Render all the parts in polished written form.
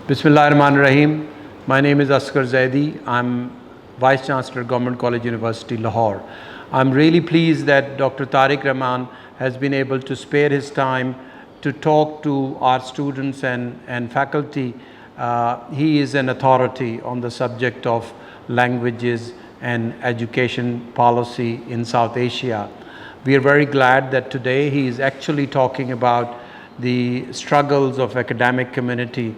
Bismillah Rahman Rahim. My name is Asghar Zaidi. I'm Vice Chancellor, Government College University, Lahore. I'm really pleased that Dr. Tariq Rahman has been able to spare his time to talk to our students and faculty. He is an authority on the subject of languages and education policy in South Asia. We are very glad that today he is actually talking about the struggles of academic community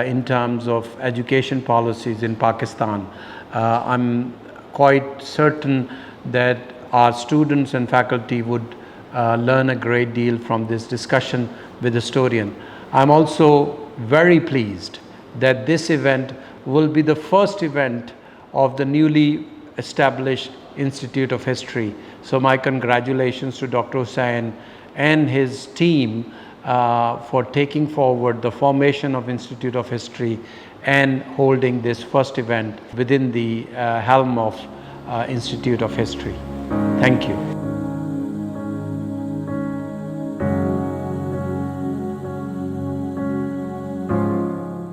in terms of education policies in Pakistan. I'm quite certain that our students and faculty would learn a great deal from this discussion with the historian. I'm also very pleased that this event will be the first event of the newly established Institute of History. So my congratulations to Dr. Hussain and his team for taking forward the formation of Institute of History and holding this first event within the helm of Institute of History. Thank you.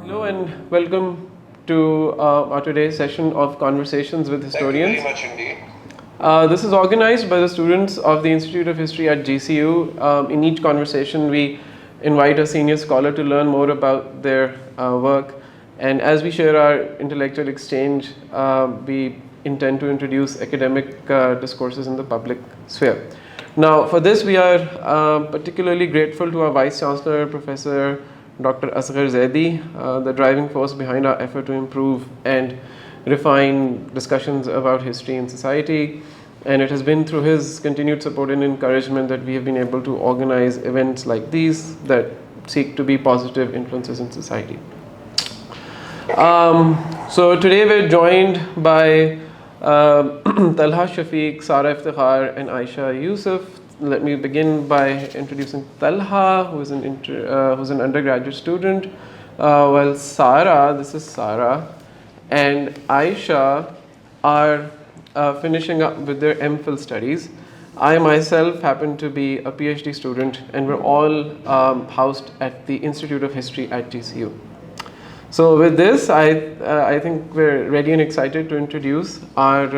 Hello and welcome to our today's session of Conversations with Historians. Thank you very much indeed. This is organized by the students of the Institute of History at GCU. In each conversation, we invite a senior scholar to learn more about their work. And as we share our intellectual exchange, we intend to introduce academic discourses in the public sphere. Now, for this, we are particularly grateful to our Vice Chancellor, Professor Dr. Asghar Zaidi, the driving force behind our effort to improve and refine discussions about history and society. And it has been through his continued support and encouragement that we have been able to organize events like these that seek to be positive influences in society. So today we're joined by Talha Shafiq, Sara Iftikhar, and Aisha Yusuf. Let me begin by introducing Talha, who's an undergraduate student, while Sara, this is Sara, and Aisha are finishing up with their MPhil studies. I myself happen to be a PhD student, and we're all housed at the Institute of History at GCU. So with this, I think we're ready and excited to introduce our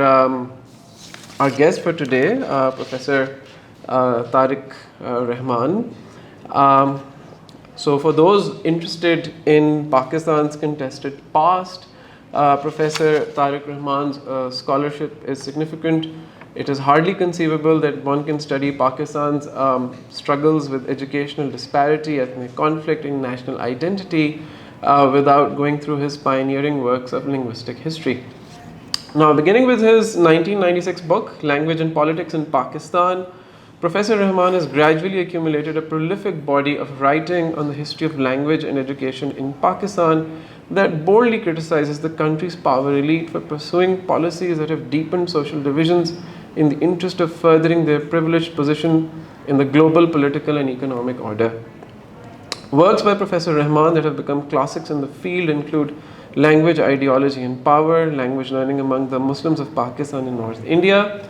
guest for today, Professor Tariq Rahman. So for those interested in Pakistan's contested past, Professor Tariq Rahman's scholarship is significant. It is hardly conceivable that one can study Pakistan's struggles with educational disparity, ethnic conflict, and national identity without going through his pioneering works of linguistic history. Now, beginning with his 1996 book, Language and Politics in Pakistan, Professor Rahman has gradually accumulated a prolific body of writing on the history of language and education in Pakistan that boldly criticizes the country's power elite for pursuing policies that have deepened social divisions in the interest of furthering their privileged position in the global political and economic order. Works by Professor Rahman that have become classics in the field include Language, Ideology and Power, Language Learning Among the Muslims of Pakistan and North India,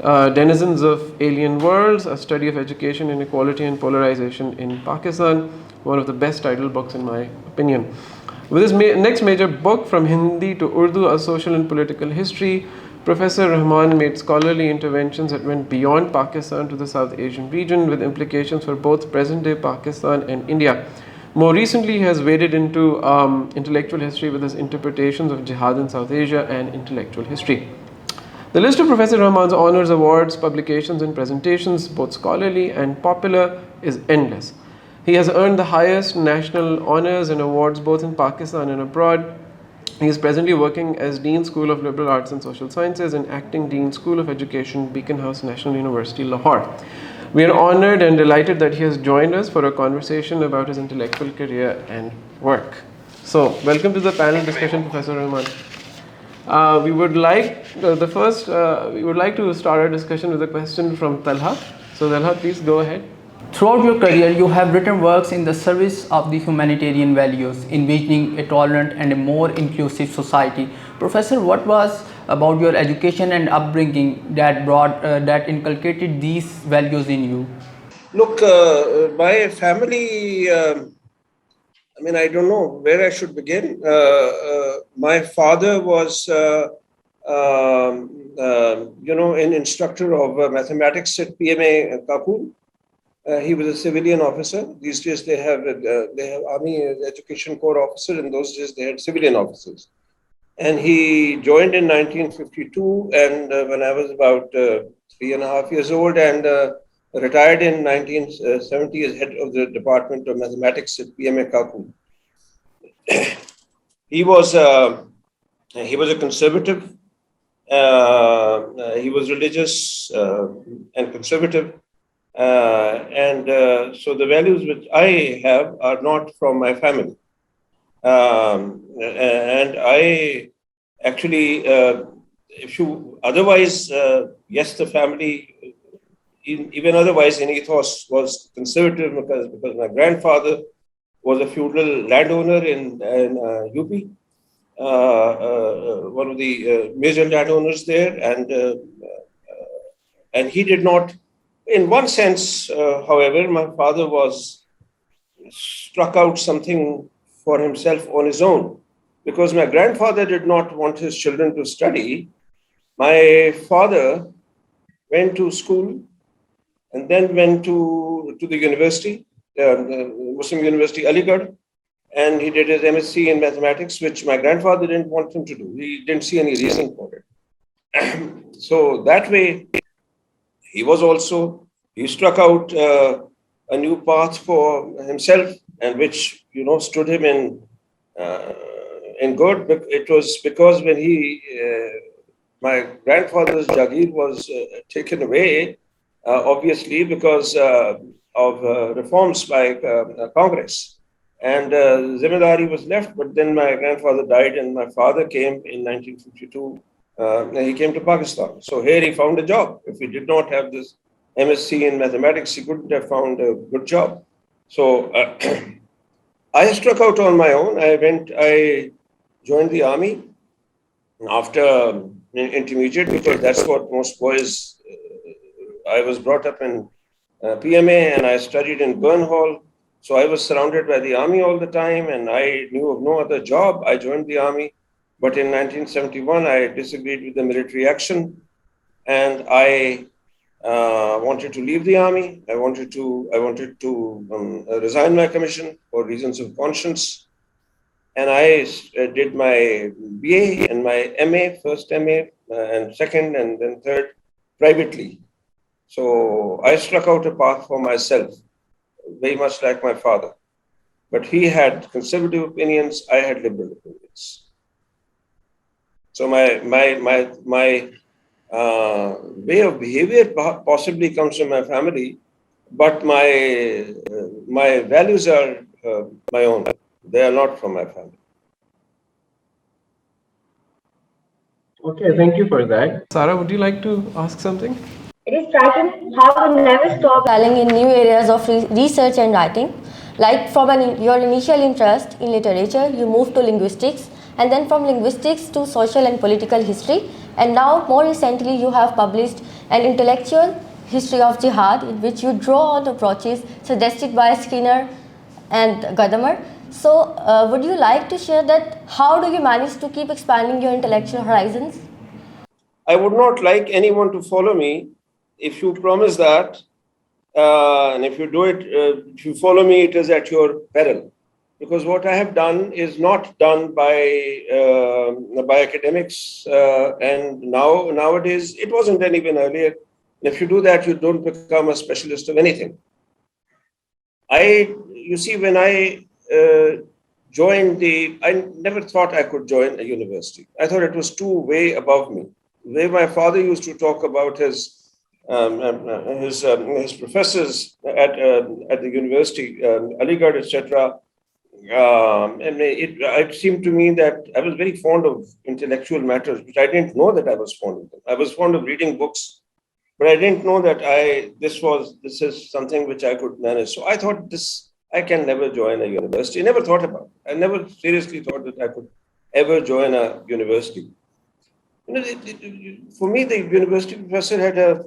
Denizens of Alien Worlds, A Study of Education, Inequality and Polarization in Pakistan, one of the best titled books in my opinion. With his next major book, From Hindi to Urdu, A Social and Political History, Professor Rahman made scholarly interventions that went beyond Pakistan to the South Asian region with implications for both present-day Pakistan and India. More recently, he has waded into intellectual history with his interpretations of jihad in South Asia and intellectual history. The list of Professor Rahman's honors, awards, publications, and presentations, both scholarly and popular, is endless. He has earned the highest national honors and awards both in Pakistan and abroad. He is presently working as Dean School of Liberal Arts and Social Sciences and Acting Dean School of Education, Beacon House National University, Lahore. We are honored and delighted that he has joined us for a conversation about his intellectual career and work. So, welcome to the panel discussion, Professor Rahman. We would like to start our discussion with a question from Talha. So, Talha, please go ahead. Throughout your career, you have written works in the service of the humanitarian values, envisioning a tolerant and a more inclusive society. Professor, what was about your education and upbringing that inculcated these values in you? Look, my family I mean, I don't know where I should begin. My father was, an instructor of mathematics at PMA Kapur. He was a civilian officer. These days they have Army Education Corps officer. In those days they had civilian officers. And he joined in 1952, and when I was about 3.5 years old, and retired in 1970 as head of the Department of Mathematics at PMA Kapur. He was a conservative. He was religious and conservative. So the values which I have are not from my family. And I actually, if you otherwise, yes, the family, even otherwise, in ethos was conservative because my grandfather was a feudal landowner in UP, one of the major landowners there, and he did not. In one sense, however, my father was struck out something for himself on his own, because my grandfather did not want his children to study. My father went to school and then went to the university, Muslim University, Aligarh, and he did his MSc in mathematics, which my grandfather didn't want him to do. He didn't see any reason for it. So that way, he struck out a new path for himself, and which stood him in good. But it was because when my grandfather's Jagir was taken away, obviously because of reforms by Congress, and Zimedari was left. But then my grandfather died, and my father came in 1952. He came to Pakistan. So here he found a job. If he did not have this MSc in mathematics, he couldn't have found a good job. So I struck out on my own. I joined the army after intermediate, because that's what most boys. I was brought up in PMA, and I studied in Burnhall. So I was surrounded by the army all the time, and I knew of no other job. I joined the army. But in 1971, I disagreed with the military action, and I wanted to leave the army. I wanted to resign my commission for reasons of conscience, and I did my BA and my MA, first MA and second, and then third, privately. So I struck out a path for myself, very much like my father. But he had conservative opinions. I had liberal opinions. So my way of behavior possibly comes from my family, but my values are my own. They are not from my family. Okay, thank you for that. Sarah, would you like to ask something? It is striking how you never stop dabbling in new areas of research and writing. Like from your initial interest in literature, you moved to linguistics, and then from linguistics to social and political history, and now more recently you have published an intellectual history of jihad, in which you draw on approaches suggested by Skinner and Gadamer. So, would you like to share that? How do you manage to keep expanding your intellectual horizons? I would not like anyone to follow me. If you promise that, and if you do it, if you follow me, it is at your peril. Because what I have done is not done by academics, and nowadays it wasn't done even earlier. If you do that, you don't become a specialist of anything. You see, when I joined I never thought I could join a university. I thought it was too way above me. The way my father used to talk about his professors at the university, Aligarh, etc. And it seemed to me that I was very fond of intellectual matters, which I didn't know that I was fond of them. I was fond of reading books, but I didn't know that this is something which I could manage. So I thought I can never join a university. I never thought about it. I never seriously thought that I could ever join a university. For me, the university professor had a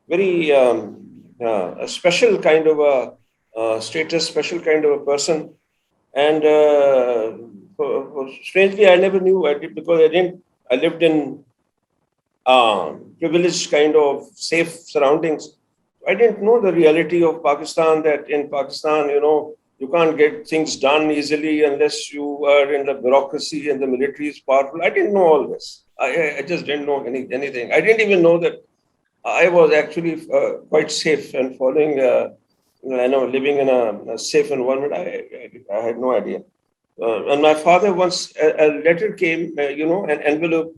very a special kind of a status, special kind of a person. And strangely, I never knew. I did because I lived in privileged kind of safe surroundings. I didn't know the reality of Pakistan, that in Pakistan, you can't get things done easily unless you are in the bureaucracy and the military is powerful. I didn't know all this. I just didn't know anything. I didn't even know that I was actually quite safe and following, living in a safe environment. I had no idea. And my father once, a letter came, an envelope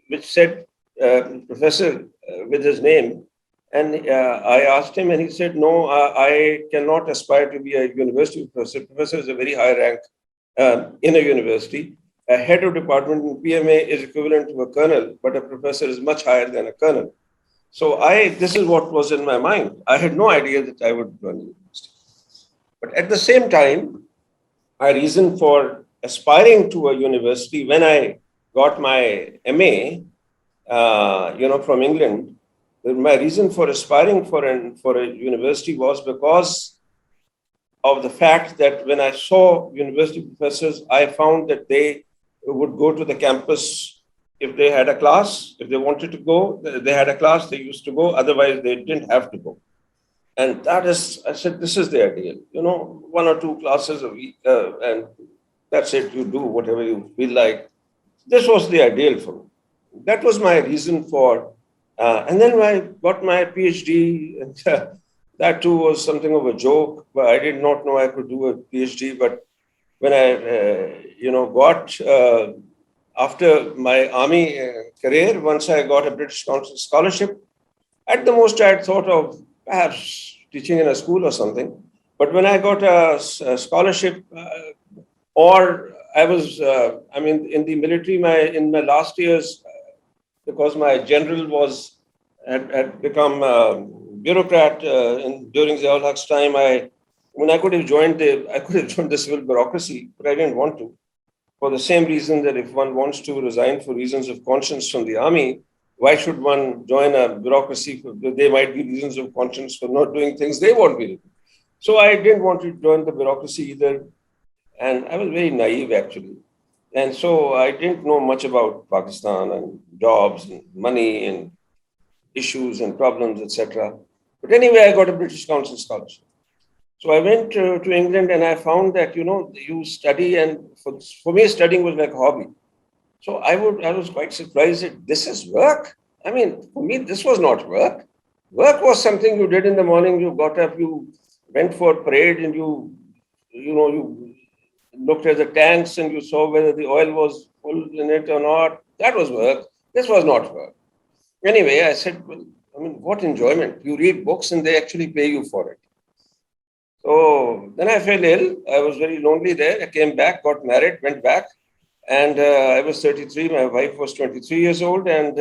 which said professor with his name. And I asked him, and he said, no, I cannot aspire to be a university professor. Professor is a very high rank in a university. A head of department in PMA is equivalent to a colonel, but a professor is much higher than a colonel. So this is what was in my mind. I had no idea that I would join the university. But at the same time, my reason for aspiring to a university when I got my MA, from England, my reason for aspiring for a university was because of the fact that when I saw university professors, I found that they would go to the campus if they had a class. If they wanted to go, they had a class, they used to go. Otherwise, they didn't have to go. And I said, this is the ideal. 1 or 2 classes a week, and that's it. You do whatever you feel like. This was the ideal for me. That was my reason for. And then I got my PhD, and that too was something of a joke. But I did not know I could do a PhD. But when I, got after my army career, once I got a British Council scholarship, at the most I had thought of perhaps teaching in a school or something. But when I got a scholarship, or I was, in the military, in my last years, because my general had become a bureaucrat during Ziaul Haq's time, I could have joined the civil bureaucracy, but I didn't want to. For the same reason that if one wants to resign for reasons of conscience from the army, why should one join a bureaucracy? There might be reasons of conscience for not doing things they want me to do. So I didn't want to join the bureaucracy either. And I was very naive, actually. And so I didn't know much about Pakistan and jobs and money and issues and problems, etc. But anyway, I got a British Council scholarship. So I went to England, and I found that, you study, and for me, studying was like a hobby. So I was quite surprised that this is work. I mean, for me, this was not work. Work was something you did in the morning. You got up, you went for parade, and you looked at the tanks and you saw whether the oil was full in it or not. That was work. This was not work. Anyway, I said, well, what enjoyment. You read books and they actually pay you for it. So then I fell ill. I was very lonely there. I came back, got married, went back. And I was 33. My wife was 23 years old. And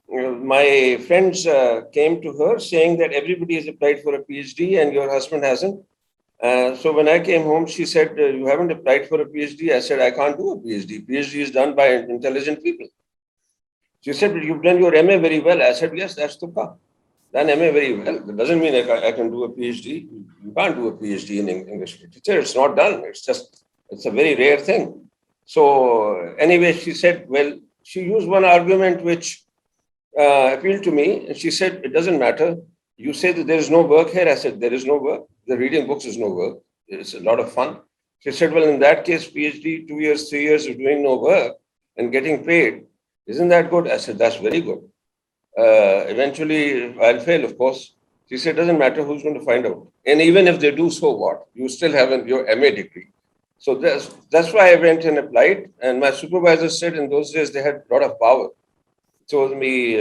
my friends came to her saying that everybody has applied for a PhD and your husband hasn't. So when I came home, she said, you haven't applied for a PhD? I said, I can't do a PhD. PhD is done by intelligent people. She said, but you've done your MA very well. I said, yes, that's tukka. Done MA very well. That doesn't mean I can do a PhD. You can't do a PhD in English literature. It's not done. It's a very rare thing. So anyway, she said, well, she used one argument which appealed to me. And she said, it doesn't matter. You say that there is no work here. I said, there is no work. The reading books is no work. It's a lot of fun. She said, well, in that case, PhD, 2 years, 3 years of doing no work and getting paid, isn't that good? I said, that's very good. Eventually, I'll fail, of course. She said, doesn't matter who's going to find out. And even if they do, so what? You still have your MA degree. So that's why I went and applied. And my supervisor said in those days they had a lot of power. Told me,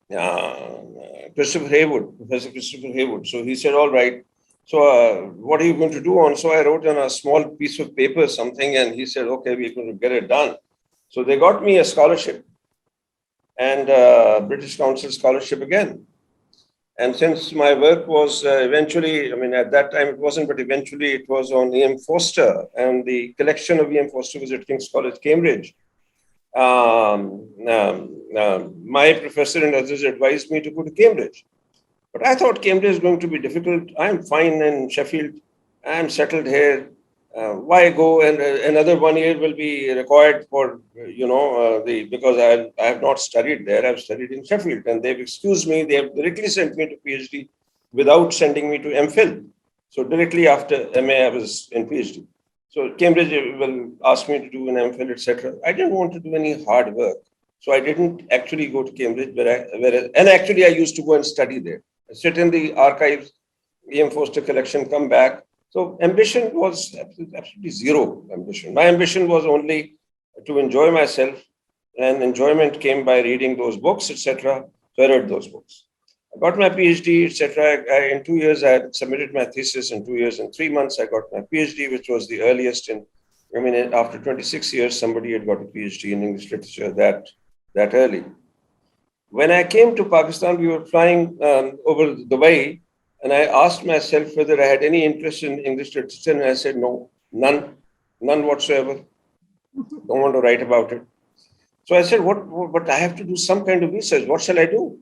Professor Christopher Haywood. So he said, all right. So what are you going to do on? So I wrote on a small piece of paper something, and he said, okay, we're going to get it done. So they got me a scholarship and British Council scholarship again. And since my work was eventually, at that time it wasn't, but eventually it was on E.M. Forster, and the collection of E.M. Forster was at King's College, Cambridge. My professor and others advised me to go to Cambridge. But I thought Cambridge is going to be difficult. I'm fine in Sheffield. I'm settled here. Why go and another 1 year will be required for, because I have not studied there. I've studied in Sheffield, and they've excused me. They have directly sent me to PhD without sending me to MPhil. So directly after MA, I was in PhD. So Cambridge will ask me to do an MPhil, etc. I didn't want to do any hard work. So I didn't actually go to Cambridge, and actually I used to go and study there. I sit in the archives, E.M. Foster collection, come back. So ambition was absolutely zero ambition. My ambition was only to enjoy myself, and enjoyment came by reading those books, etc. So I read those books. I got my PhD, etc. In 2 years, I had submitted my thesis. In 2 years and 3 months, I got my PhD, which was the earliest after 26 years, somebody had got a PhD in English literature that early. When I came to Pakistan, we were flying over Dubai, and I asked myself whether I had any interest in English literature, and I said, no, none whatsoever. Don't want to write about it. So I said, but I have to do some kind of research. What shall I do?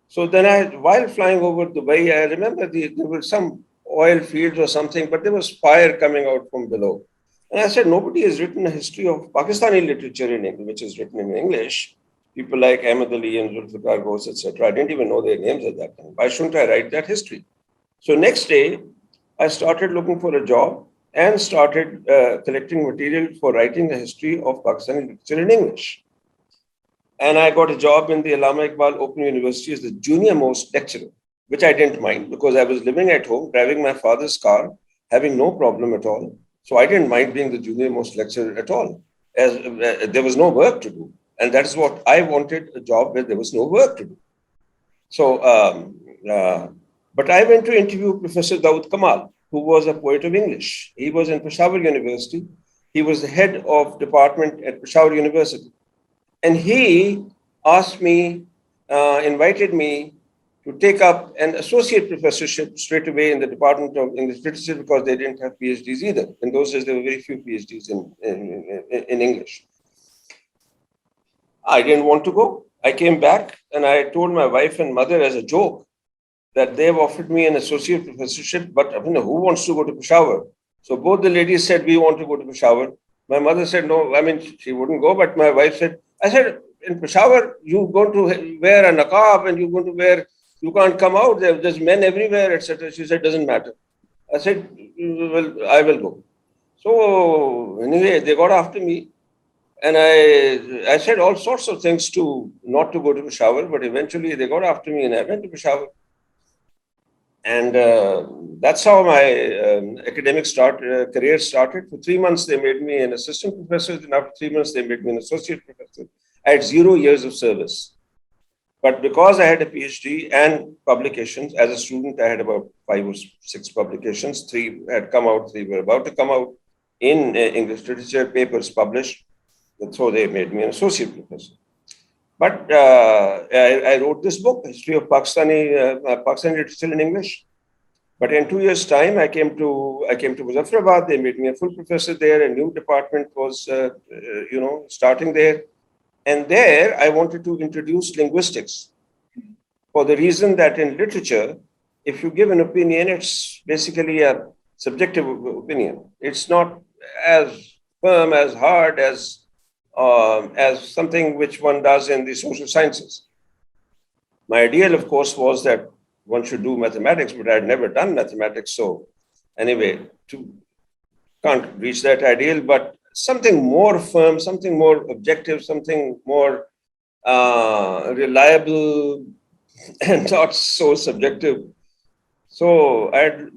So then while flying over Dubai, I remember there were some oil fields or something, but there was fire coming out from below. And I said, nobody has written a history of Pakistani literature in English, which is written in English. People like Ahmad Ali and Zulfikar Ghosh, etc. I didn't even know their names at that time. Why shouldn't I write that history? So next day, I started looking for a job and started collecting material for writing a history of Pakistani literature in English. And I got a job in the Allama Iqbal Open University as the junior most lecturer, which I didn't mind because I was living at home, driving my father's car, having no problem at all. So I didn't mind being the junior most lecturer at all, as there was no work to do. And that is what I wanted, a job where there was no work to do. So, but I went to interview Professor Dawood Kamal, who was a poet of English. He was in Peshawar University. He was the head of department at Peshawar University. And he asked me, invited me to take up an associate professorship straight away in the Department of English Literature because they didn't have PhDs either. In those days, there were very few PhDs in English. I didn't want to go. I came back and I told my wife and mother as a joke that they've offered me an associate professorship, but who wants to go to Peshawar? So both the ladies said, we want to go to Peshawar. My mother said, no, she wouldn't go, but my wife said, I said, in Peshawar, you're going to wear a niqab and you can't come out. There's men everywhere, etc. She said, doesn't matter. I said, well, I will go. So anyway, they got after me. And I said all sorts of things not to go to Peshawar, but eventually they got after me and I went to Peshawar. And that's how my academic career started. For 3 months, they made me an assistant professor. Then after 3 months, they made me an associate professor. I had 0 years of service. But because I had a PhD and publications, as a student, I had about 5 or 6 publications. 3 had come out, 3 were about to come out in English literature, papers published. And so they made me an associate professor. But I wrote this book, History of Pakistani Literature in English. But in 2 years' time, I came to Muzaffarabad. They made me a full professor there. A new department was, starting there. And there, I wanted to introduce linguistics for the reason that in literature, if you give an opinion, it's basically a subjective opinion. It's not as firm, as hard as something which one does in the social sciences. My ideal, of course, was that one should do mathematics, but I had never done mathematics. So anyway, can't reach that ideal, but something more firm, something more objective, something more reliable and not so subjective. So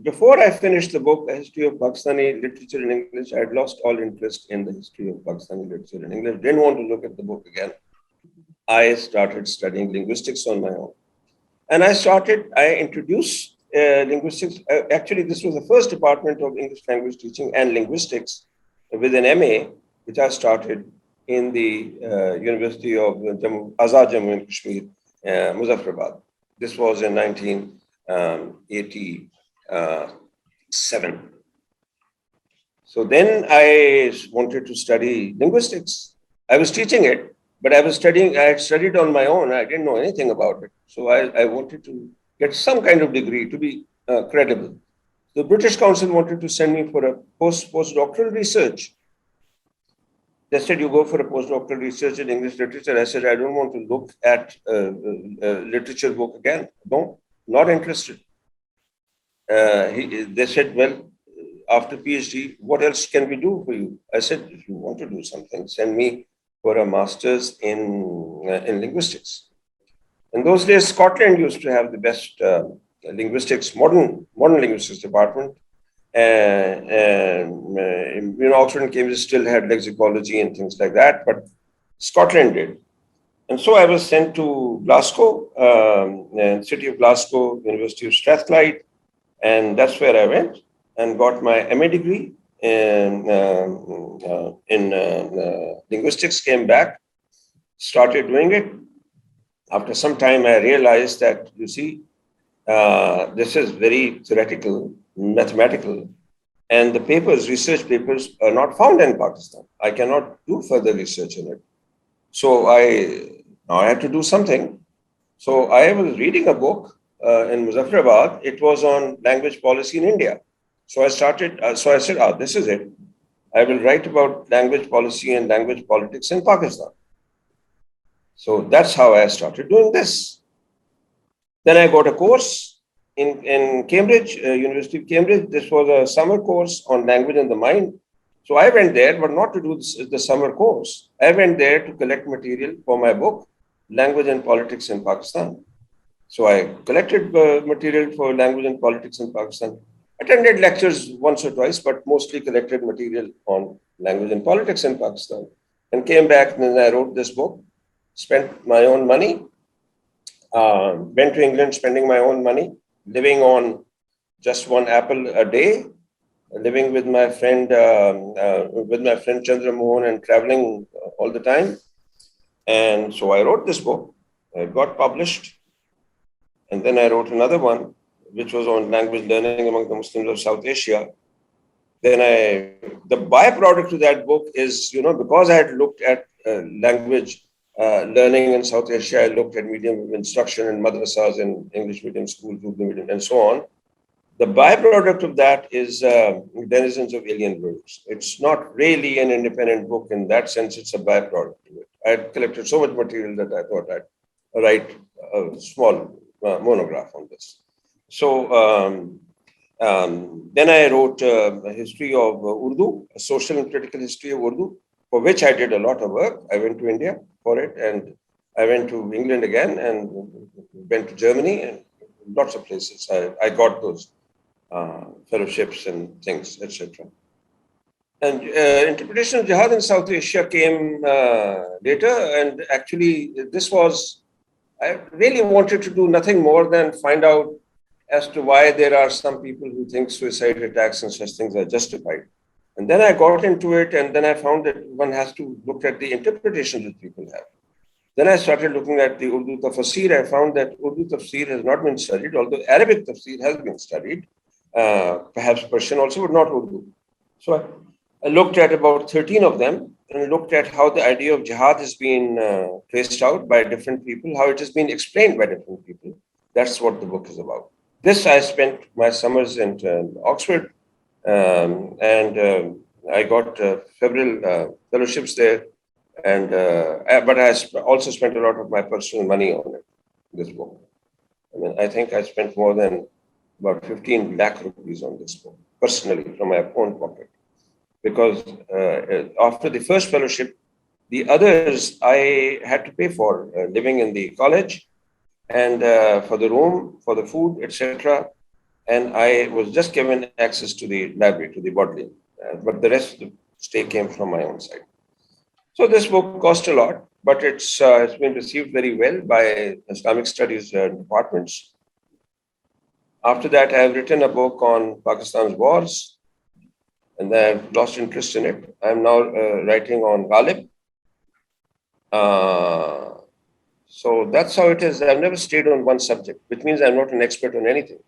before I finished the book, A History of Pakistani Literature in English, I had lost all interest in the history of Pakistani literature in English. Didn't want to look at the book again. I started studying linguistics on my own. And I introduced linguistics. Actually, this was the first department of English language teaching and linguistics with an MA, which I started in the University of Azad Jammu and Kashmir, Muzaffarabad. This was in 1987. So then I wanted to study linguistics. I was teaching it, but I had studied on my own. I didn't know anything about it. So I wanted to get some kind of degree to be credible. The British Council wanted to send me for a postdoctoral research. They said, you go for a postdoctoral research in English literature. I said, I don't want to look at a literature book again. No, not interested. They said, well, after PhD, what else can we do for you? I said, if you want to do something, send me for a master's in linguistics. In those days, Scotland used to have the best linguistics, modern linguistics department. Oxford and Cambridge still had lexicology and things like that, but Scotland did. And so I was sent to Glasgow, city of Glasgow, University of Strathclyde, and that's where I went and got my MA degree in linguistics, came back, started doing it. After some time, I realized that, you see, this is very theoretical, mathematical, and the research papers are not found in Pakistan. I cannot do further research in it. So now I had to do something. So I was reading a book in Muzaffarabad. It was on language policy in India. So I said, this is it. I will write about language policy and language politics in Pakistan. So that's how I started doing this. Then I got a course in Cambridge, University of Cambridge. This was a summer course on language and the mind. So I went there, but not to do the summer course. I went there to collect material for my book, Language and Politics in Pakistan. So I collected material for language and politics in Pakistan. Attended lectures once or twice, but mostly collected material on language and politics in Pakistan. And came back and then I wrote this book, spent my own money, went to England spending my own money, living on just one apple a day, living with my friend Chandra Mohan and traveling all the time. And so I wrote this book. It got published. And then I wrote another one, which was on language learning among the Muslims of South Asia. Then the byproduct of that book is, because I had looked at language learning in South Asia, I looked at medium of instruction in madrasas and English medium schools, Urdu medium, and so on. The byproduct of that is denizens of alien worlds. It's not really an independent book in that sense. It's a byproduct of it. I had collected so much material that I thought I'd write a small monograph on this. So then I wrote a history of Urdu, a social and critical history of Urdu, for which I did a lot of work. I went to India for it, and I went to England again, and went to Germany, and lots of places. I got those fellowships and things, etc. And interpretation of jihad in South Asia came later, and actually I really wanted to do nothing more than find out as to why there are some people who think suicide attacks and such things are justified. And then I got into it, and then I found that one has to look at the interpretations that people have. Then I started looking at the Urdu tafsir. I found that Urdu tafsir has not been studied, although Arabic tafsir has been studied, perhaps Persian also, but not Urdu. So I looked at about 13 of them and looked at how the idea of jihad has been traced out by different people, how it has been explained by different people. That's what the book is about. This I spent my summers in Oxford, and I got several fellowships there. But I also spent a lot of my personal money on it, this book. I think I spent more than about 15 lakh rupees on this book, personally, from my own pocket. Because after the first fellowship, the others I had to pay for, living in the college, and for the room, for the food, etc. And I was just given access to the library, to the bodleian. But the rest of the stay came from my own side. So this book cost a lot, but it's been received very well by Islamic studies departments. After that, I have written a book on Pakistan's wars, and I've lost interest in it. I'm now writing on Ghalib. So that's how it is. I've never stayed on one subject, which means I'm not an expert on anything.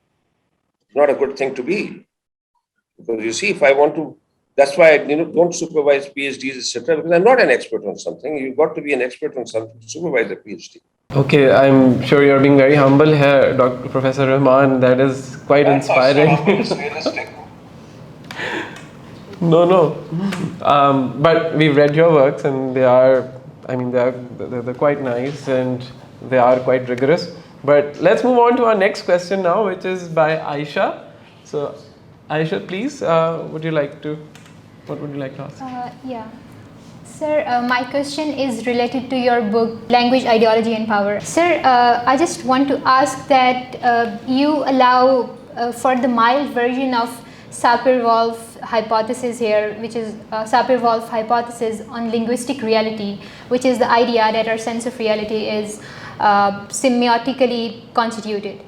It's not a good thing to be. Because you see, if I want to, that's why I don't supervise PhDs, etc. Because I'm not an expert on something. You've got to be an expert on something to supervise a PhD. Okay, I'm sure you're being very humble here, Professor Rahman. That is quite inspiring. It's realistic. No. But we've read your works, and they're quite nice, and they are quite rigorous. But let's move on to our next question now, which is by Aisha. So, Aisha, please, what would you like to ask? Yeah. Sir, my question is related to your book, Language, Ideology and Power. Sir, I just want to ask that you allow for the mild version of Sapir-Whorf hypothesis here, which is Sapir-Whorf hypothesis on linguistic reality, which is the idea that our sense of reality is semiotically constituted.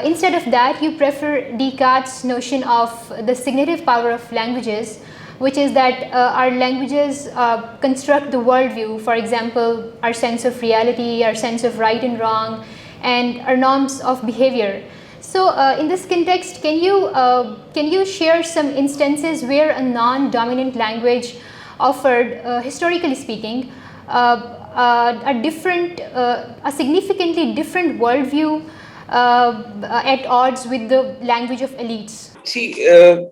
Instead of that, you prefer Descartes' notion of the signitive power of languages, which is that our languages construct the worldview, for example, our sense of reality, our sense of right and wrong, and our norms of behavior. So in this context, can you share some instances where a non-dominant language offered, historically speaking, a significantly different worldview at odds with the language of elites? See, the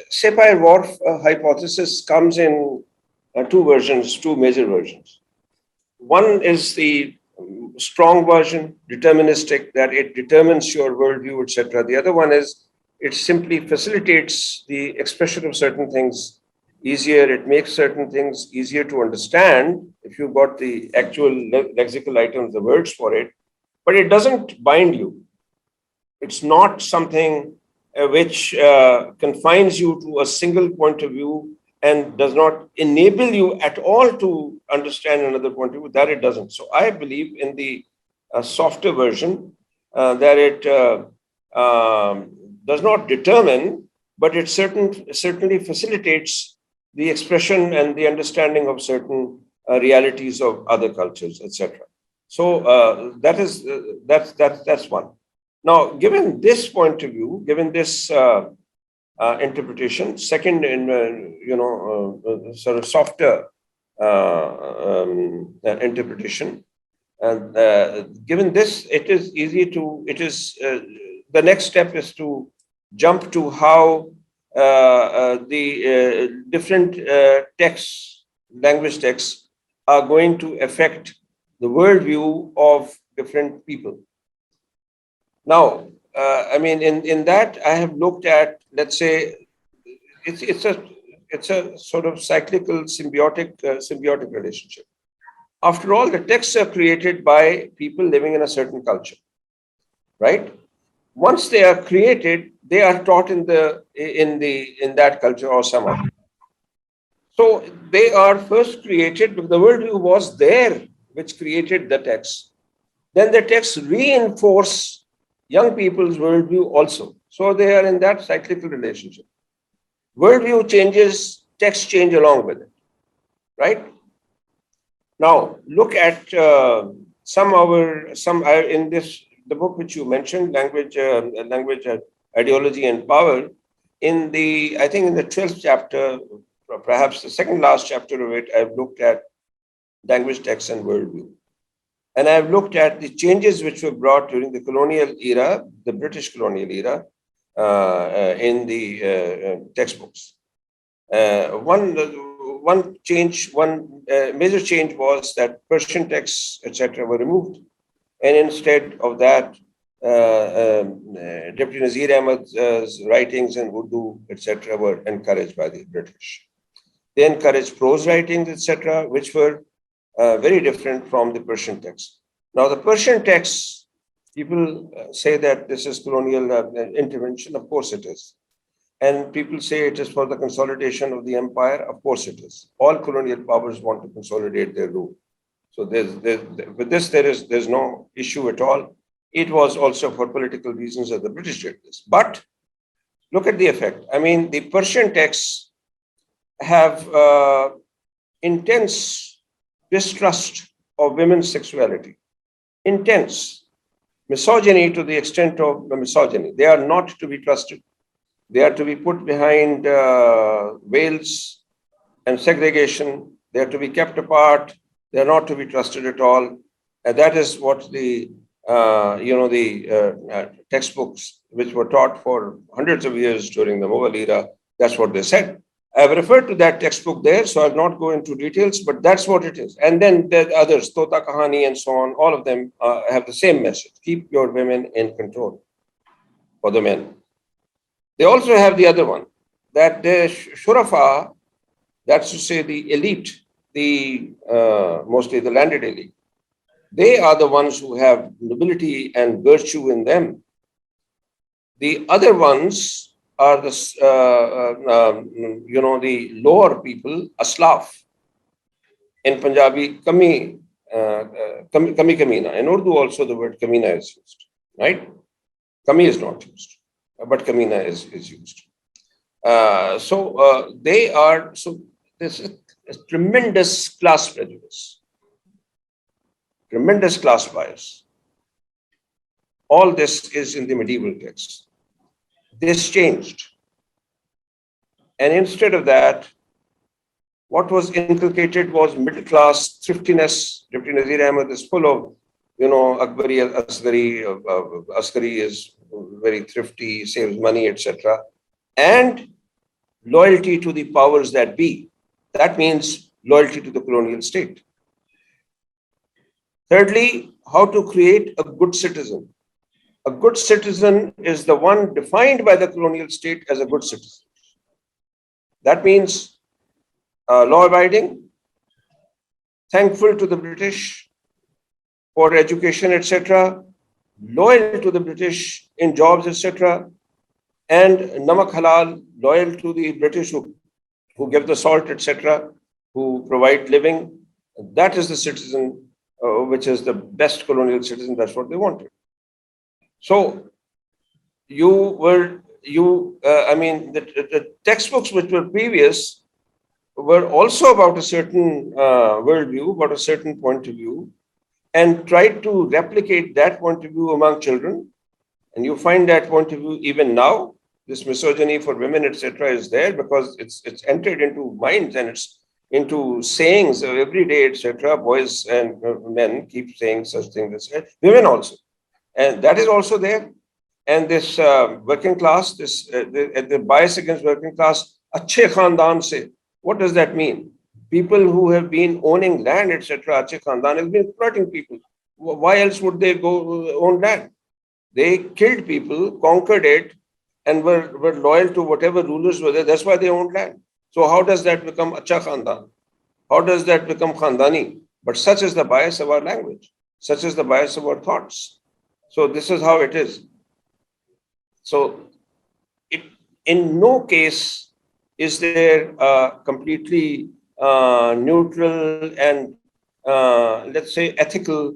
Sapir-Whorf hypothesis comes in two major versions. One is the strong version, deterministic, that it determines your worldview, etc. The other one is it simply facilitates the expression of certain things easier. It makes certain things easier to understand if you've got the actual lexical items, the words for it, but it doesn't bind you. It's not something which confines you to a single point of view and does not enable you at all to understand another point of view. That it doesn't. So I believe in the softer version that it does not determine, but it certainly facilitates the expression and the understanding of certain realities of other cultures, etc. So that's one. Now, given this point of view, given this interpretation, second, in sort of softer interpretation, and given this, it is easy to. It is the next step is to jump to how the different texts, language texts, are going to affect the worldview of different people. Now, in that, I have looked at, let's say, it's a sort of cyclical symbiotic relationship. After all, the texts are created by people living in a certain culture, right? Once they are created, they are taught in that culture or some other. So they are first created, but the worldview was there, which created the text. Then the texts reinforce young people's worldview also. So they are in that cyclical relationship. Worldview changes, texts change along with it, right? Now, look at in the book which you mentioned, language, ideology and power. I think in the 12th chapter, perhaps the second last chapter of it, I've looked at language, text, and worldview. And I've looked at the changes which were brought during the colonial era, the British colonial era, in the textbooks. One major change was that Persian texts, etc., were removed, and instead of that, Deputy Nazir Ahmad's writings in Urdu, etc., were encouraged by the British. They encouraged prose writings, etc., which were very different from the Persian text. Now, the Persian texts, people say that this is colonial intervention. Of course it is. And people say it is for the consolidation of the empire. Of course it is. All colonial powers want to consolidate their rule. So with this, there's no issue at all. It was also for political reasons that the British did this. But look at the effect. The Persian texts have intense distrust of women's sexuality, intense misogyny to the extent of misogyny. They are not to be trusted. They are to be put behind veils and segregation. They are to be kept apart. They are not to be trusted at all. And that is what the textbooks, which were taught for hundreds of years during the Mughal era, That's what they said. I've referred to that textbook there, so I'll not go into details, but that's what it is. And then there are others, Tota Kahani and so on, all of them have the same message. Keep your women in control for the men. They also have the other one, that the shurafa, that's to say the elite, the mostly the landed elite, they are the ones who have nobility and virtue in them. The other ones are the, the lower people, aslaf. In Punjabi, kami kamina. In Urdu also the word kamina is used, right? Kami is not used, but kamina is used. So there's a tremendous class prejudice, tremendous class bias. All this is in the medieval text. This changed. And instead of that, what was inculcated was middle class thriftiness. Deputy Nazir Ahmed is full of, Akbari, Askari is very thrifty, saves money, etc. And loyalty to the powers that be. That means loyalty to the colonial state. Thirdly, how to create a good citizen. A good citizen is the one defined by the colonial state as a good citizen. That means law-abiding, thankful to the British for education, etc., loyal to the British in jobs, etc., and namak halal, loyal to the British who give the salt, etc., who provide living. That is the citizen, which is the best colonial citizen. That's what they wanted. So the textbooks which were previous were also about a certain worldview, about a certain point of view, and tried to replicate that point of view among children. And you find that point of view even now. This misogyny for women, etc., is there because it's entered into minds and it's into sayings of every day, etc. Boys and men keep saying such things. Women also. And that is also there. And this working class, the bias against working class, achhe khandan se, what does that mean? People who have been owning land, etc., achhe khandan has been exploiting people. Why else would they go own land? They killed people, conquered it, and were loyal to whatever rulers were there. That's why they owned land. So how does that become acha khandan? How does that become khandani? But such is the bias of our language. Such is the bias of our thoughts. So this is how it is. So in no case is there a completely neutral and let's say ethical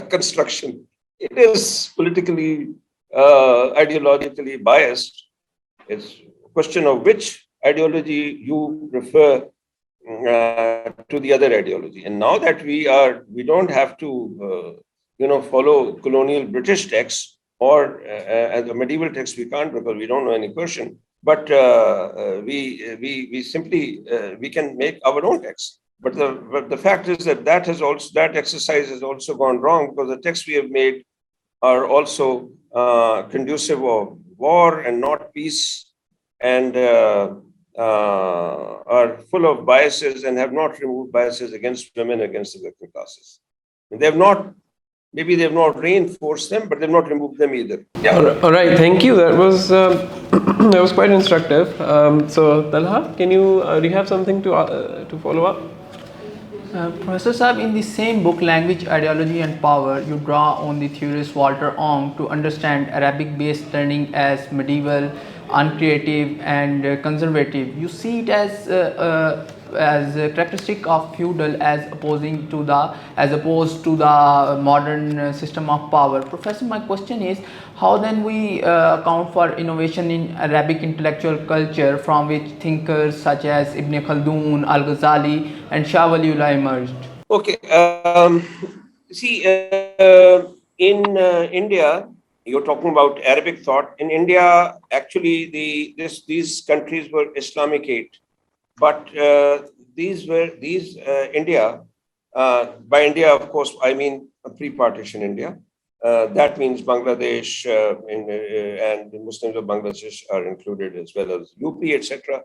construction. It is politically, ideologically biased. It's a question of which ideology you prefer to the other ideology. And now that we don't have to follow colonial British texts or the medieval texts, we can't because we don't know any Persian. But we simply we can make our own text. But the fact is that that exercise has also gone wrong because the texts we have made are also conducive of war and not peace, and are full of biases and have not removed biases against women, against the working classes. And maybe they've not reinforced them, but they've not removed them either. Yeah. All right. Thank you. That was that was quite instructive. So Talha, do you have something to follow up? Professor Saab, in the same book, Language, Ideology and Power, you draw on the theorist Walter Ong to understand Arabic-based learning as medieval, uncreative and conservative. You see it as a characteristic of feudal as opposed to the modern system of power. Professor, my question is, how then we account for innovation in Arabic intellectual culture from which thinkers such as Ibn Khaldun, Al-Ghazali and Shah Waliullah emerged? Okay. See, in India, you're talking about Arabic thought. In India, actually, these countries were Islamicate, but India. By India, of course, I mean pre-partition India. That means Bangladesh and the Muslims of Bangladesh are included, as well as UP, etc.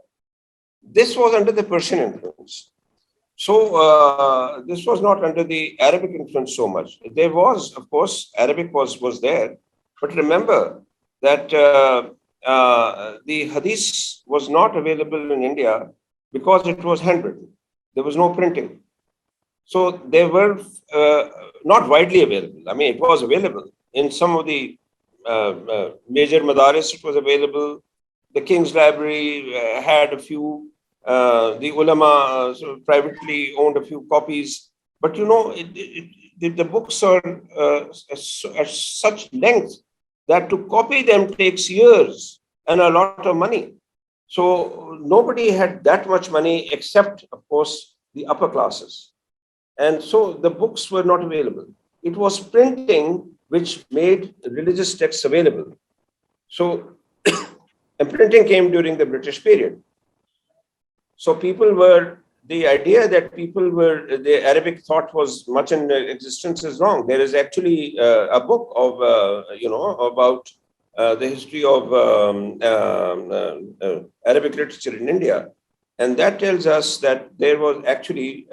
This was under the Persian influence. So this was not under the Arabic influence so much. There was, of course, Arabic was there, but remember that the Hadith was not available in India because it was handwritten. There was no printing. So they were not widely available. I mean, it was available in some of the major madaris. It was available. The King's Library had a few. The ulama privately owned a few copies. But you know, the books are at such length that to copy them takes years and a lot of money. So nobody had that much money except, of course, the upper classes. And so the books were not available. It was printing which made religious texts available. So, and printing came during the British period. So people were, the idea that people were, the Arabic thought was much in existence is wrong. There is actually a book of, about the history of Arabic literature in India. And that tells us that there was actually,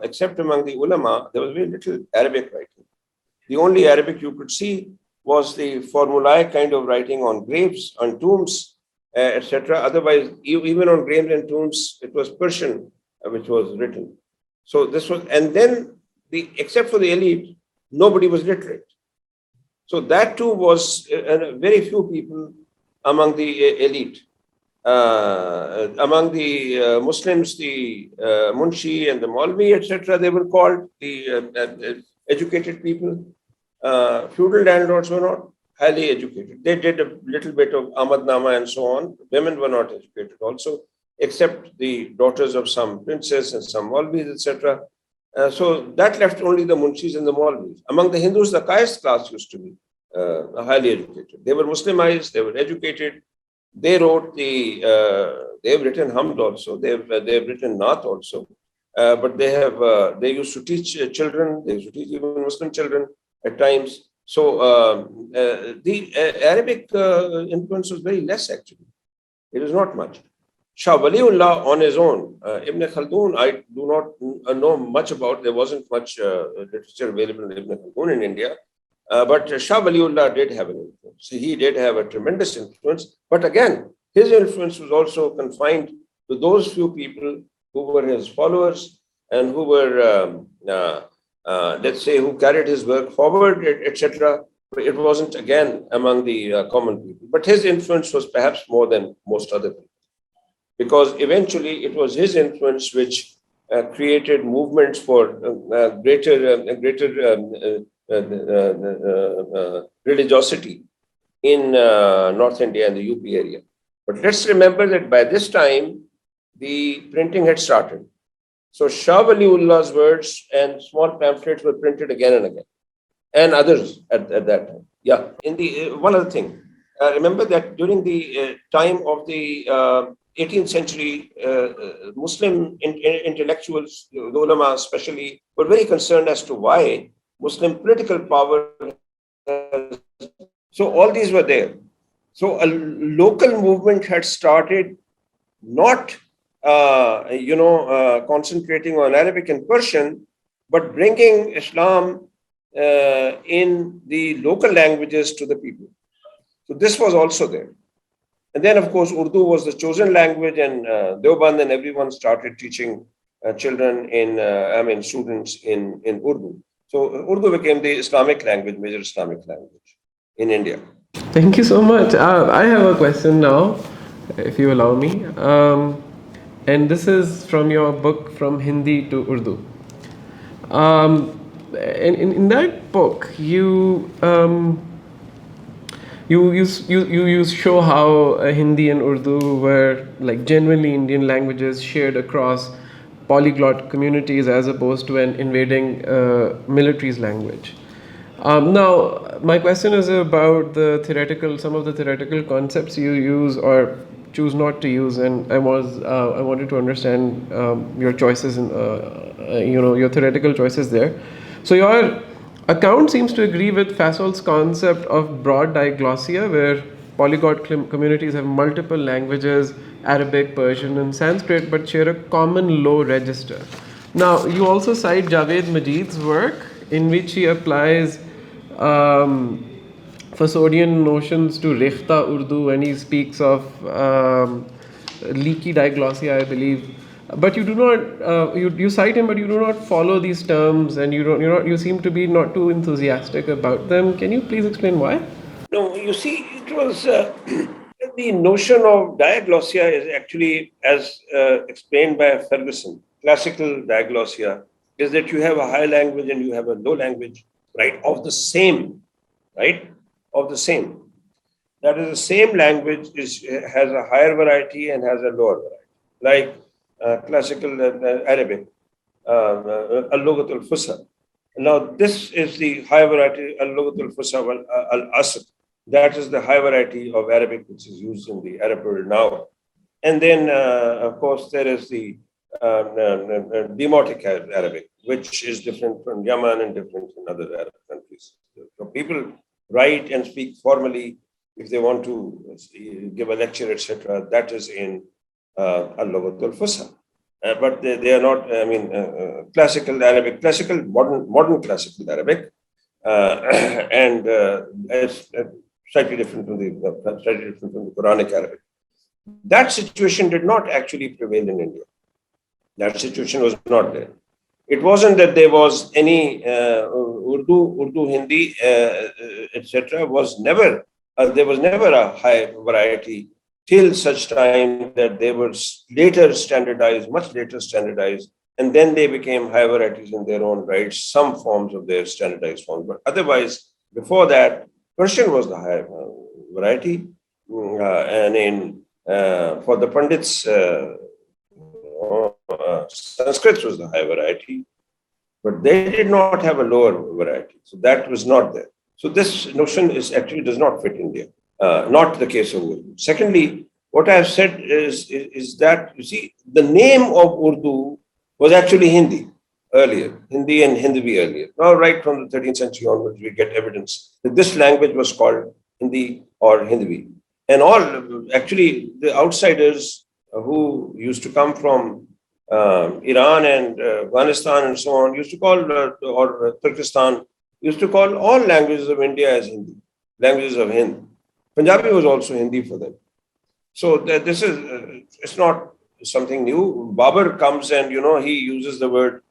except among the ulama, there was very little Arabic writing. The only Arabic you could see was the formulae kind of writing on graves, on tombs, etc. Otherwise, even on graves and tombs, it was Persian which was written. So this was, and then except for the elite, nobody was literate. So that too was very few people among the elite. Among the Muslims, the Munshi and the Maulvi, etc., they were called the educated people. Feudal landlords were not highly educated. They did a little bit of Ahmadnama and so on. Women were not educated also, except the daughters of some princes and some Maulvis, etc. So that left only the Munshis and the Maulvis. Among the Hindus, the caste class used to be highly educated. They were Muslimized, they were educated. They wrote they've written Hamd also, they've written Naat also, but they used to teach children, they used to teach even Muslim children at times. So the Arabic influence was very less actually. It was not much. Shah Waliullah on his own, Ibn Khaldun, I do not know much about. There wasn't much literature available in Ibn Khaldun in India. But Shah Waliullah did have an influence. He did have a tremendous influence. But again, his influence was also confined to those few people who were his followers and who were, let's say, who carried his work forward, etc. It wasn't, again, among the common people. But his influence was perhaps more than most other people. Because eventually it was his influence which created movements for greater religiosity in North India and the UP area. But let's remember that by this time, the printing had started. So Shah Waliullah's words and small pamphlets were printed again and again, and others at that time. Yeah, in the one other thing, remember that during the time of the 18th century, Muslim intellectuals, the ulama especially, were very concerned as to why Muslim political power. So all these were there. So a local movement had started, not concentrating on Arabic and Persian, but bringing Islam in the local languages to the people. So this was also there. And then, of course, Urdu was the chosen language, and Deoband and everyone started teaching children students in Urdu. So Urdu became the Islamic language, major Islamic language in India. Thank you so much. I have a question now, if you allow me. And this is from your book, From Hindi to Urdu. In that book, you show how Hindi and Urdu were like genuinely Indian languages shared across polyglot communities as opposed to an invading military's language. Now, my question is about some of the theoretical concepts you use or choose not to use, and I wanted to understand your choices, your theoretical choices there. So your Account seems to agree with Fasol's concept of broad diglossia, where polyglot communities have multiple languages, Arabic, Persian, and Sanskrit, but share a common low register. Now, you also cite Javed Majid's work, in which he applies Fasodian notions to Rekhta Urdu when he speaks of leaky diglossia, I believe. But you do not you cite him, but you do not follow these terms, and you seem to be not too enthusiastic about them. Can you please explain why? No, you see, it was the notion of diglossia is actually, as explained by Ferguson, classical diglossia is that you have a high language and you have a low language, right, of the same, right, of the same. That is, the same language has a higher variety and has a lower variety, like classical Arabic, al-lughat al-fusha. Now, this is the high variety, al-lughat al-fusha al-asr. That is the high variety of Arabic which is used in the Arab world now. And then, of course, there is the Demotic Arabic, which is different from Yemen and different in other Arab countries. So people write and speak formally if they want to give a lecture, etc. That is in al-lughat al-fusha. But they are not, I mean, classical Arabic, modern classical Arabic, and it's slightly different from the Quranic Arabic. That situation did not actually prevail in India. That situation was not there. It wasn't that there was any Urdu, Hindi, etc. Was never there was never a high variety till such time that they were later standardized, much later standardized, and then they became high varieties in their own right, some forms of their standardized forms. But otherwise, before that, Persian was the high variety, and in for the Pandits, Sanskrit was the high variety, but they did not have a lower variety. So that was not there. So this notion does not fit India. Not the case of Urdu. Secondly, what I have said is that, you see, the name of Urdu was actually Hindi earlier, Hindi and Hindivi earlier. Now, right from the 13th century onwards, we get evidence that this language was called Hindi or Hindivi. And actually, the outsiders who used to come from Iran and Afghanistan and so on used to call, or Turkestan, used to call all languages of India as Hindi, languages of Hind. Punjabi was also Hindi for them. So this is, it's not something new. Babur comes and, he uses the word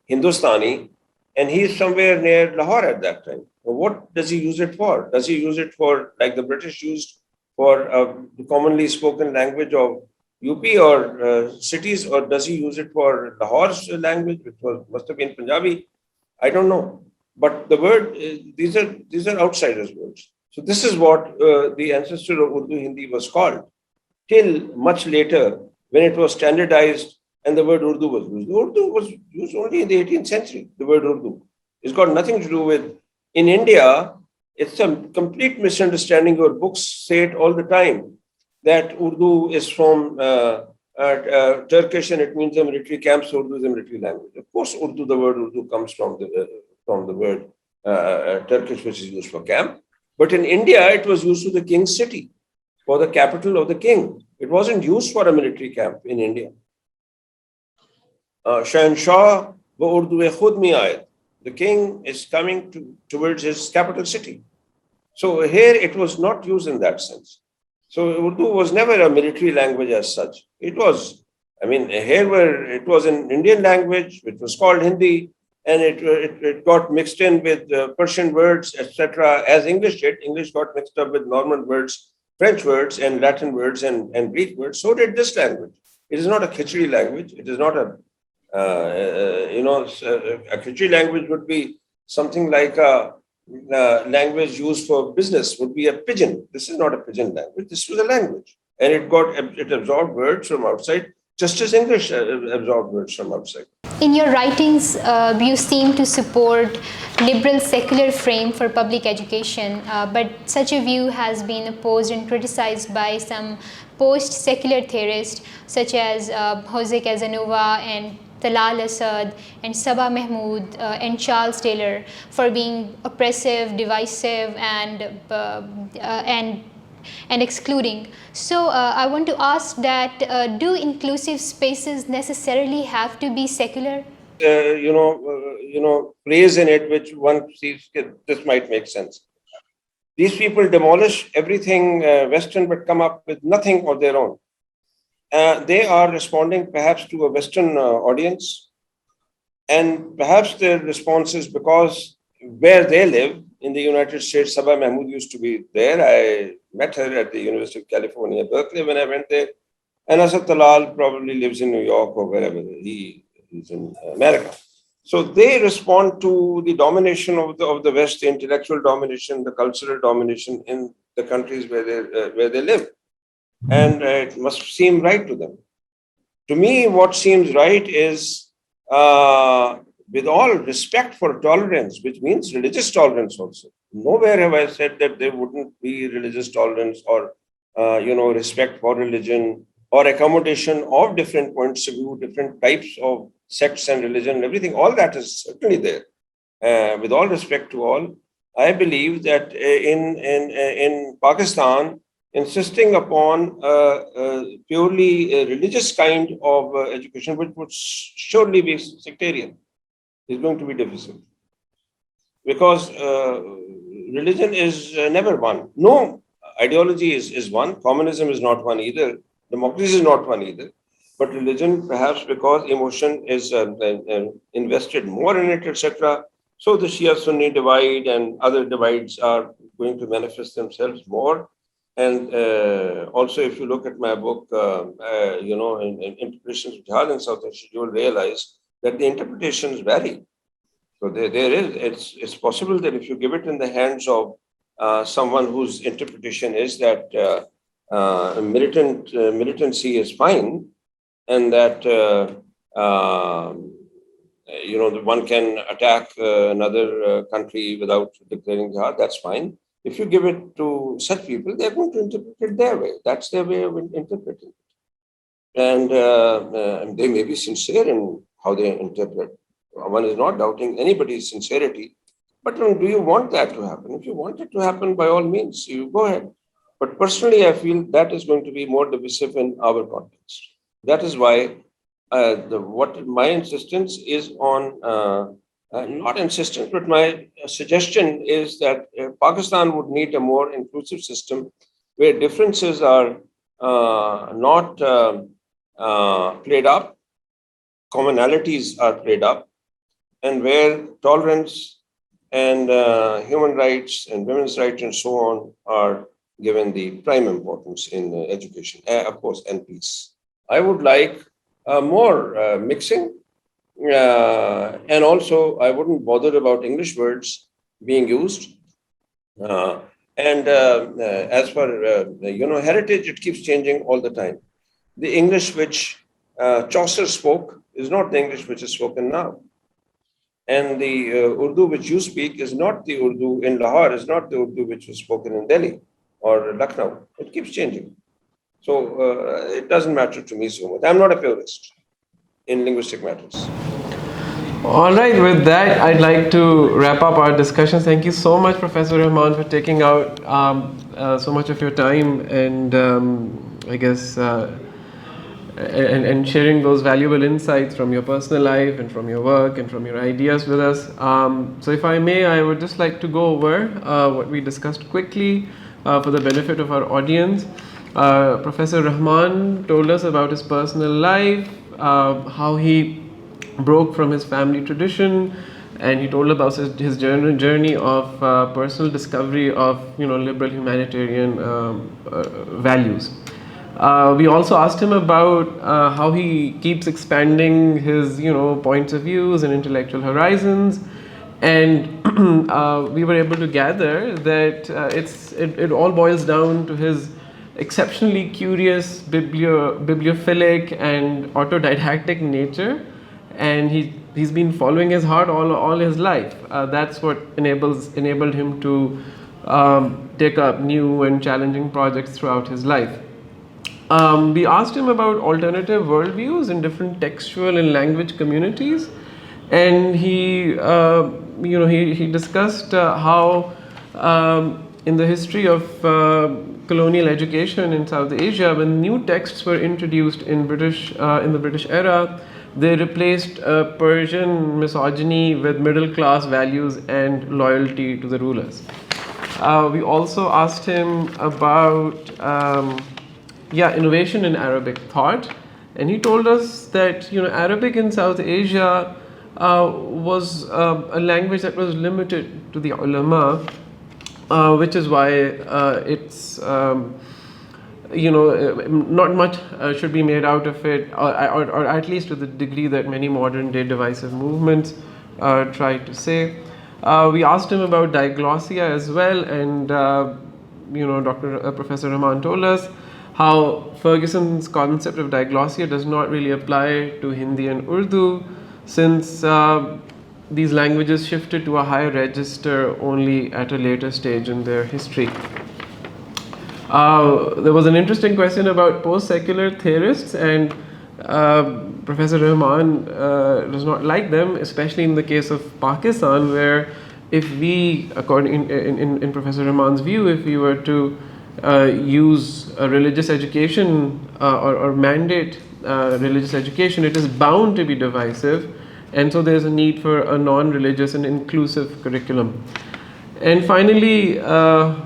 Hindustani, and he is somewhere near Lahore at that time. What does he use it for? Does he use it for, like the British used for the commonly spoken language of UP or cities, or does he use it for Lahore's language, which must have been Punjabi? I don't know. But the word, these are outsiders' words. So this is what the ancestor of Urdu Hindi was called, till much later when it was standardized and the word Urdu was used. Urdu was used only in the 18th century, the word Urdu. It's got nothing to do with, in India, it's a complete misunderstanding. Your books say it all the time, that Urdu is from Turkish and it means a military camp, so Urdu is a military language. Of course, the word Urdu comes from the word Turkish, which is used for camp. But in India, it was used for the king's city, for the capital of the king. It wasn't used for a military camp in India. Shahanshah wa Urdu-e khud mein aayat. The king is coming towards his capital city. So here it was not used in that sense. So Urdu was never a military language as such. It was, it was an Indian language, which was called Hindi, and it got mixed in with Persian words, etc. As English did. English got mixed up with Norman words, French words, and Latin words, and Greek words. So did this language. It is not a Khichdi language. It is not a Khichdi language would be something like a language used for business, would be a pidgin. This is not a pidgin language. This was a language, and it absorbed words from outside, just as English absorbed words from outside. In your writings, you seem to support liberal secular frame for public education, but such a view has been opposed and criticized by some post-secular theorists such as Jose Casanova and Talal Asad and Sabah Mahmood and Charles Taylor for being oppressive, divisive, and excluding. So I want to ask that do inclusive spaces necessarily have to be secular? Phrase in it which one sees this might make sense. These people demolish everything Western but come up with nothing of their own. They are responding perhaps to a Western audience, and perhaps their response is because where they live in the United States, Sabah Mahmood used to be there. I met her at the University of California, Berkeley, when I went there. And Asad Talal probably lives in New York or wherever. He's in America. So they respond to the domination of the West, the intellectual domination, the cultural domination in the countries where they live. And it must seem right to them. To me, what seems right is, with all respect for tolerance, which means religious tolerance also. Nowhere have I said that there wouldn't be religious tolerance or, respect for religion or accommodation of different points of view, different types of sects and religion and everything. All that is certainly there. With all respect to all, I believe that in Pakistan, insisting upon purely religious kind of education, which would surely be sectarian, is going to be difficult. Because religion is never one. No ideology is one. Communism is not one either. Democracy is not one either. But religion, perhaps because emotion is invested more in it, etc. So the Shia-Sunni divide and other divides are going to manifest themselves more. And also, if you look at my book, in Interpretations of Jihad in South Asia, you will realize that the interpretations vary. So it's possible that if you give it in the hands of someone whose interpretation is that militancy is fine, and that one can attack another country without declaring jihad, that's fine. If you give it to such people, they're going to interpret it their way. That's their way of interpreting it. And they may be sincere in how they interpret. One is not doubting anybody's sincerity. But do you want that to happen? If you want it to happen, by all means, you go ahead. But personally, I feel that is going to be more divisive in our context. That is why what my insistence is on, not insistence, but my suggestion is that Pakistan would need a more inclusive system where differences are not played up, commonalities are played up, and where tolerance and human rights and women's rights and so on are given the prime importance in education, of course, and peace. I would like more mixing. And also, I wouldn't bother about English words being used. As for heritage, it keeps changing all the time. The English which Chaucer spoke is not the English which is spoken now. And the Urdu which you speak is not the Urdu in Lahore, is not the Urdu which was spoken in Delhi or Lucknow. It keeps changing. So it doesn't matter to me so much. I'm not a purist in linguistic matters. All right, with that, I'd like to wrap up our discussion. Thank you so much, Professor Rahman, for taking out so much of your time and and sharing those valuable insights from your personal life and from your work and from your ideas with us. So if I may, I would just like to go over what we discussed quickly for the benefit of our audience. Professor Rahman told us about his personal life, how he broke from his family tradition, and he told about his journey of personal discovery of liberal humanitarian values. We also asked him about how he keeps expanding his points of views and intellectual horizons, and we were able to gather that it all boils down to his exceptionally curious, bibliophilic and autodidactic nature, and he's been following his heart all his life. That's what enabled him to take up new and challenging projects throughout his life. We asked him about alternative worldviews in different textual and language communities, and he discussed how in the history of colonial education in South Asia, when new texts were introduced in the British era, they replaced Persian misogyny with middle class values and loyalty to the rulers. We also asked him about innovation in Arabic thought, and he told us that Arabic in South Asia was a language that was limited to the ulama, which is why it's not much should be made out of it, or at least to the degree that many modern day divisive movements try to say. We asked him about diglossia as well, and Professor Rahman told us how Ferguson's concept of diglossia does not really apply to Hindi and Urdu, since these languages shifted to a higher register only at a later stage in their history. There was an interesting question about post-secular theorists, and Professor Rahman does not like them, especially in the case of Pakistan, where if we, according in Professor Rahman's view, if we were to use a religious education or mandate religious education, it is bound to be divisive, and so there's a need for a non-religious and inclusive curriculum. And finally,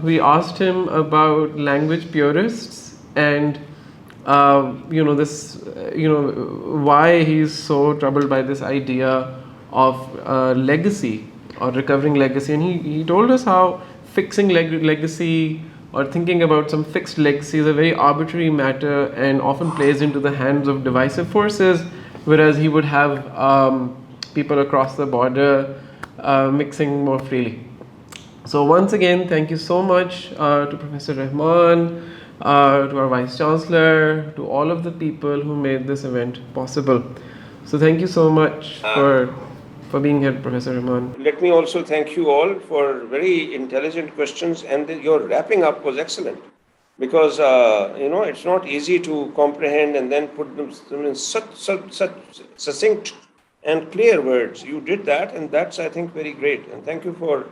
we asked him about language purists and why he's so troubled by this idea of legacy or recovering legacy. And he told us how fixing legacy or thinking about some fixed legacy is a very arbitrary matter and often plays into the hands of divisive forces, whereas he would have people across the border mixing more freely. So once again, thank you so much to Professor Rahman, to our Vice Chancellor, to all of the people who made this event possible. So thank you so much for being here, Professor Rahman. Let me also thank you all for very intelligent questions, and your wrapping up was excellent, because it's not easy to comprehend and then put them in such succinct and clear words. You did that, and that's, I think, very great. And thank you for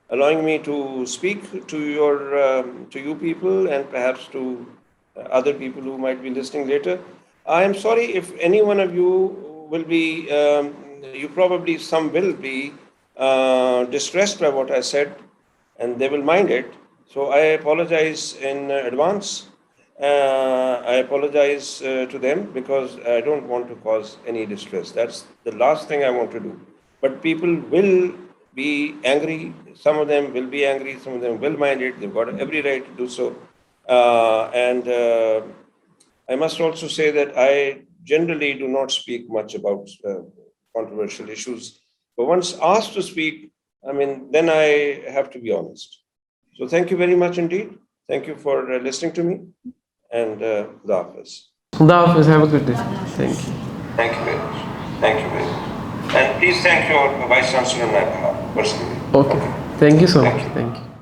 allowing me to speak to you people, and perhaps to other people who might be listening later. I am sorry if any one of you will be, some will be distressed by what I said, and they will mind it. So I apologize in advance. I apologize to them, because I don't want to cause any distress. That's the last thing I want to do. But people will be angry. Some of them will be angry. Some of them will mind it. They've got every right to do so. And I must also say that I generally do not speak much about controversial issues. But once asked to speak, then I have to be honest. So thank you very much indeed. Thank you for listening to me. And Khuda Hafiz. Khuda Hafiz, have a good day. Thank you. Thank you very much. Thank you very much. And please thank your Vice Chancellor on my behalf, personally. Okay. Thank you so much. Thank you.